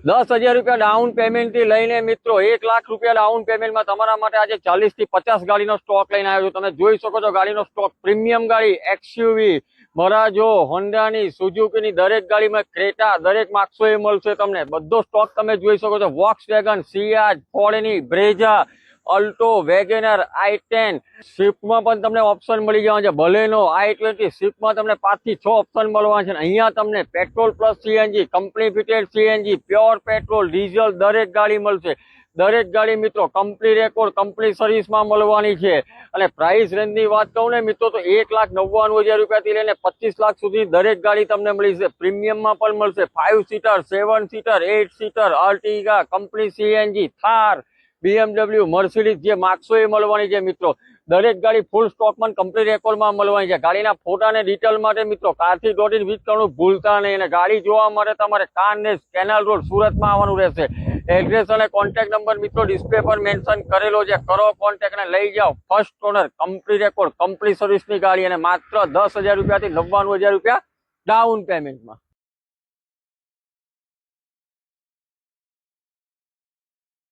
10,000 રૂપિયા down payment થી લઈને મિત્રો 1 લાખ રૂપિયા ડાઉન પેમેન્ટમાં તમારા માટે આજે 40 થી 50 ગાડીનો સ્ટોક લઈને આવ્યો છું। તમે જોઈ શકો છો ગાડીનો સ્ટોક, પ્રીમિયમ ગાડી, એક્સયુવી, મરાજો, હોન્ડાની, સુઝુકીની દરેક ગાડીમાં, ક્રેટા દરેક માર્ક્સો એ મળશે તમને। બધો સ્ટોક તમે જોઈ શકો છો। વોક્સવેગન, સિયાજ, ફોર્ડની, બ્રેઝા, અલ્ટો, વેગેનર, i10 સ્વિફ્ટમાં પણ તમને ઓપ્શન મળી જવા છે। બલેનો, i20 સ્વિફ્ટમાં તમને 5 થી 6 ઓપ્શન મળવા છે। અહીંયા તમને petrol plus CNG, company fitted CNG, pure petrol, diesel દરેક ગાડી મળશે। દરેક ગાડી મિત્રો કંપની રેકોર્ડ, કંપની સર્વિસમાં મળવાની છે। અને પ્રાઇસ રેન્જની વાત કહું ને મિત્રો તો 1,99,000 રૂપિયાથી લઈને 25 લાખ સુધી દરેક ગાડી તમને મળી છે। પ્રીમિયમમાં પણ મળશે 5 seater, 7 seater, 8 seater, Ertiga, company CNG, Thar, BMW, Mercedes જે માર્ક્સો એ મળવાની છે મિત્રો। દરેક ગાડી ફૂલ સ્ટોકમાં કંપની રેકોર્ડમાં મળવાની છે। ગાડીના ફોટા અને ડિટેલ માટે મિત્રો કારથી ડોટ ઇન વિઝિટ કરવાનું ભૂલતા નહીં। અને ગાડી જોવા માટે તમારે કાનનેસ કેનાલ રોડ સુરતમાં આવવાનું રહેશે। એડ્રેસ અને કોન્ટેક્ટ નંબર મિત્રો ડિસ્પ્લે પર મેન્શન કરેલો છે। કરો કોન્ટેક્ટ અને લઈ જાઓ first honour, company record, company સર્વિસની ગાડી, અને માત્ર 10,000 રૂપિયાથી 99,000 રૂપિયા ડાઉન પેમેન્ટમાં।